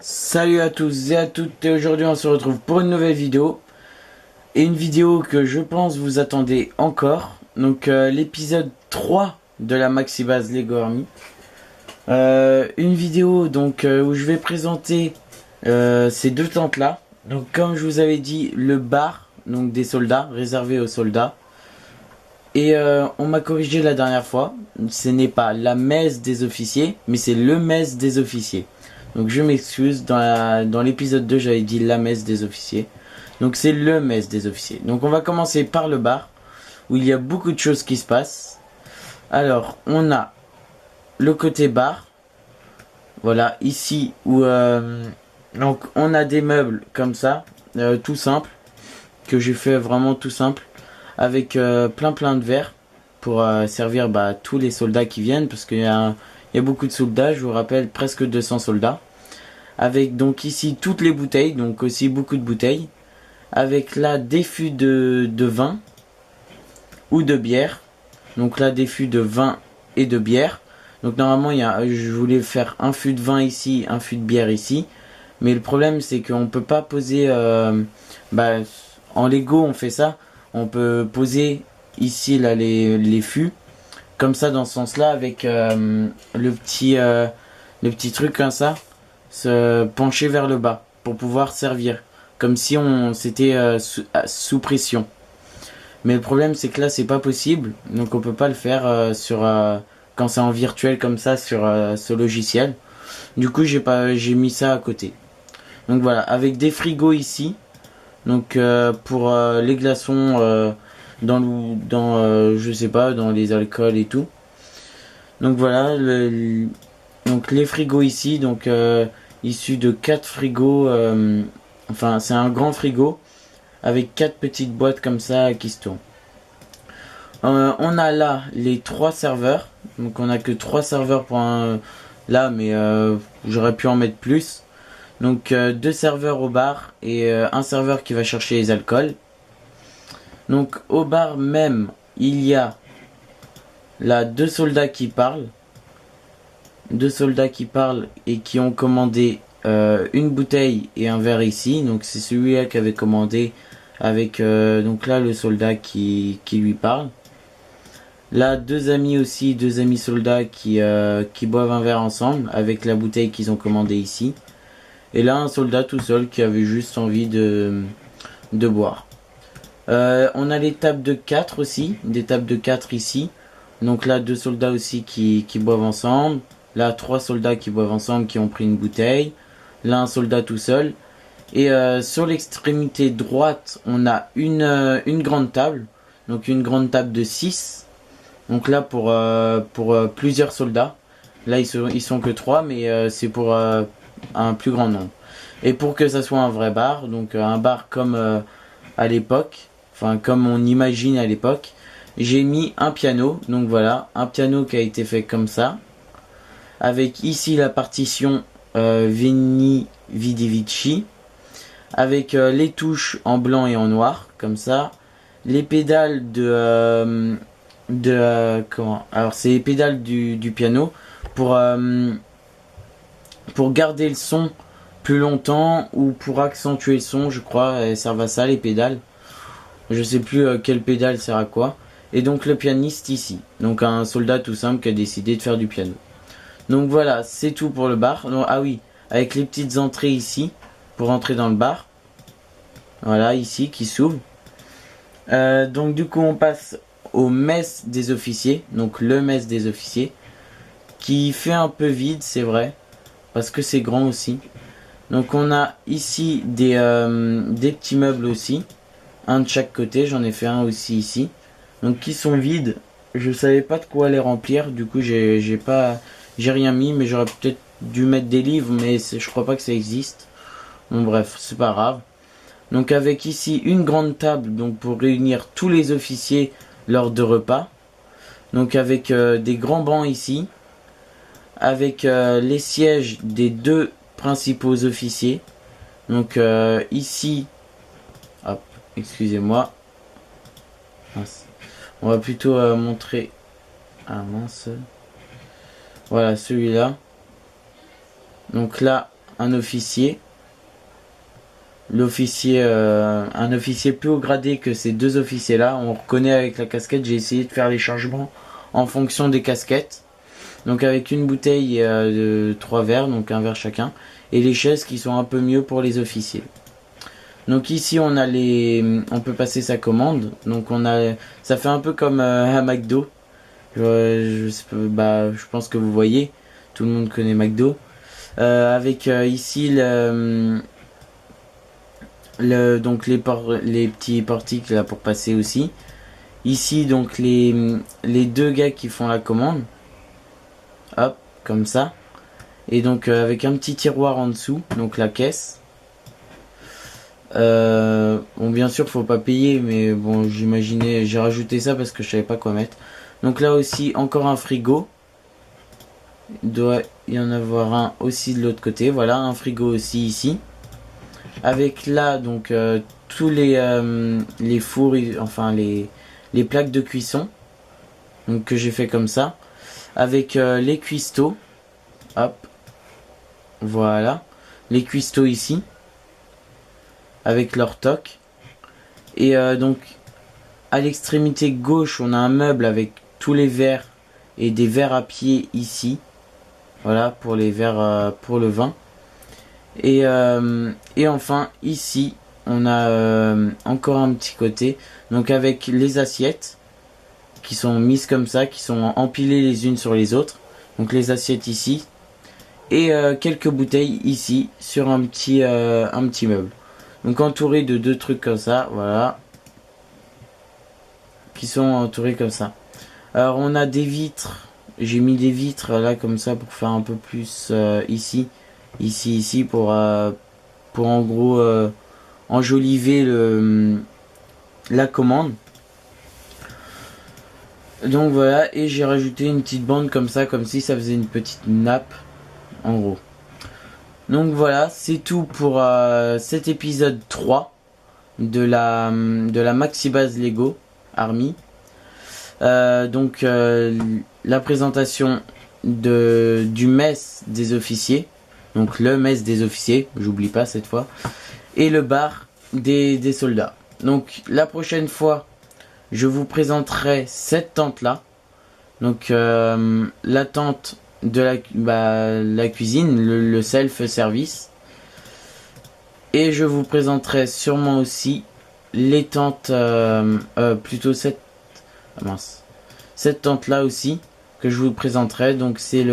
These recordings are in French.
Salut à tous et à toutes, et aujourd'hui on se retrouve pour une nouvelle vidéo. Et une vidéo que je pense vous attendez encore. Donc l'épisode 3 de la Maxi Base Lego Army. Une vidéo donc où je vais présenter ces deux tentes là. Donc comme je vous avais dit, le bar donc des soldats, réservé aux soldats. Et on m'a corrigé la dernière fois, ce n'est pas la messe des officiers, mais c'est le messe des officiers. Donc je m'excuse, dans l'épisode 2 j'avais dit la messe des officiers. Donc c'est le messe des officiers. Donc on va commencer par le bar, où il y a beaucoup de choses qui se passent. Alors on a le côté bar, voilà, ici où donc on a des meubles comme ça, tout simple, que j'ai fait vraiment tout simple, avec plein de verres pour servir tous les soldats qui viennent, parce qu'il y a beaucoup de soldats, je vous rappelle presque 200 soldats. Avec donc ici toutes les bouteilles, donc aussi beaucoup de bouteilles. Avec là des fûts de vin ou de bière. Donc là des fûts de vin et de bière. Donc normalement je voulais faire un fût de vin ici, un fût de bière ici. Mais le problème c'est qu'on peut pas poser... en Lego on fait ça. On peut poser ici là les fûts. Comme ça dans ce sens là avec le petit truc comme ça. Se pencher vers le bas pour pouvoir servir. Comme si on s'était sous pression. Mais le problème c'est que là c'est pas possible. Donc on peut pas le faire quand c'est en virtuel comme ça sur ce logiciel. Du coup j'ai mis ça à côté. Donc voilà, avec des frigos ici. Donc pour les glaçons je sais pas, dans les alcools et tout. Donc voilà, donc les frigos ici, donc issus de 4 frigos, enfin c'est un grand frigo avec 4 petites boîtes comme ça qui se tournent. On a là les 3 serveurs, donc on a que 3 serveurs pour là, mais j'aurais pu en mettre plus. Donc 2 serveurs au bar et un serveur qui va chercher les alcools. Donc au bar même, il y a là 2 soldats qui parlent. 2 soldats qui parlent et qui ont commandé une bouteille et un verre ici. Donc c'est celui-là qui avait commandé avec donc là le soldat qui lui parle. Là 2 amis aussi, 2 amis soldats qui boivent un verre ensemble avec la bouteille qu'ils ont commandé ici. Et là un soldat tout seul qui avait juste envie de boire. On a les tables de 4 aussi, des tables de 4 ici. Donc là 2 soldats aussi qui boivent ensemble. Là 3 soldats qui boivent ensemble qui ont pris une bouteille. Là un soldat tout seul. Et sur l'extrémité droite on a une grande table. Donc une grande table de 6. Donc là pour plusieurs soldats. Là ils sont que 3 mais c'est pour un plus grand nombre. Et pour que ça soit un vrai bar. Donc un bar comme à l'époque. Enfin comme on imagine à l'époque. J'ai mis un piano. Donc voilà, un piano qui a été fait comme ça. Avec ici la partition Veni Vidi Vici. Avec les touches en blanc et en noir, comme ça. Les pédales comment? Alors c'est les pédales du piano pour garder le son plus longtemps ou pour accentuer le son, je crois. Elles servent à ça les pédales. Je sais plus quelle pédale sert à quoi. Et donc le pianiste ici. Donc un soldat tout simple qui a décidé de faire du piano. Donc voilà, c'est tout pour le bar. Non, ah oui, avec les petites entrées ici pour entrer dans le bar. Voilà, ici qui s'ouvre. Donc du coup on passe au mess des officiers. Donc le mess des officiers. Qui fait un peu vide, c'est vrai. Parce que c'est grand aussi. Donc on a ici des petits meubles aussi. Un de chaque côté, j'en ai fait un aussi ici. Donc qui sont vides. Je savais pas de quoi les remplir. Du coup j'ai rien mis, mais j'aurais peut-être dû mettre des livres, mais je crois pas que ça existe. Bon bref, c'est pas grave. Donc avec ici une grande table donc pour réunir tous les officiers lors de repas. Donc avec des grands bancs ici. Avec les sièges des 2 principaux officiers. Donc ici, hop, excusez-moi. On va plutôt montrer. Mince. Voilà celui-là. Donc là, un officier. L'officier, un officier plus haut gradé que ces deux officiers là. On reconnaît avec la casquette. J'ai essayé de faire les changements en fonction des casquettes. Donc avec une bouteille de 3 verres, donc un verre chacun. Et les chaises qui sont un peu mieux pour les officiers. Donc ici on a on peut passer sa commande. Donc ça fait un peu comme un McDo. Je pense que vous voyez. Tout le monde connaît McDo. Avec ici donc les petits portiques là pour passer aussi. Ici donc les deux gars qui font la commande. Hop, comme ça. Et donc avec un petit tiroir en dessous, donc la caisse. Bon bien sûr faut pas payer, mais bon j'imaginais, j'ai rajouté ça parce que je savais pas quoi mettre. Donc là aussi encore un frigo. Il doit y en avoir un aussi de l'autre côté. Voilà, un frigo aussi ici. Avec là donc tous les fours, enfin les plaques de cuisson. Donc que j'ai fait comme ça. Avec les cuistots. Hop. Voilà. Les cuistots ici. Avec leur toc. Et donc à l'extrémité gauche on a un meuble avec tous les verres et des verres à pied ici. Voilà pour les verres pour le vin. Et enfin ici on a encore un petit côté. Donc avec les assiettes qui sont mises comme ça, qui sont empilées les unes sur les autres. Donc les assiettes ici. Et quelques bouteilles ici sur un petit meuble. Donc entouré de deux trucs comme ça, voilà. Qui sont entourés comme ça. Alors on a des vitres. J'ai mis des vitres là comme ça pour faire un peu plus ici. Ici pour en gros enjoliver la commande. Donc voilà, et j'ai rajouté une petite bande comme ça, comme si ça faisait une petite nappe en gros. Donc voilà, c'est tout pour cet épisode 3 de la Maxibase Lego Army. Donc la présentation du mess des officiers. Donc le mess des officiers, j'oublie pas cette fois. Et le bar des soldats. Donc la prochaine fois, je vous présenterai cette tente là. Donc la tente de la cuisine, le self-service. Et je vous présenterai sûrement aussi les tentes, plutôt cette tente là aussi que je vous présenterai. Donc c'est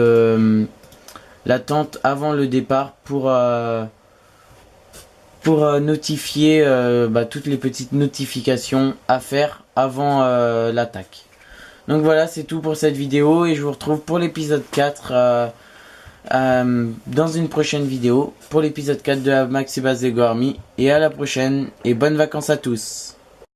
la tente avant le départ pour notifier toutes les petites notifications à faire avant l'attaque. Donc voilà, c'est tout pour cette vidéo et je vous retrouve pour l'épisode 4 dans une prochaine vidéo pour l'épisode 4 de la Maxibase Lego Army. Et à la prochaine et bonnes vacances à tous.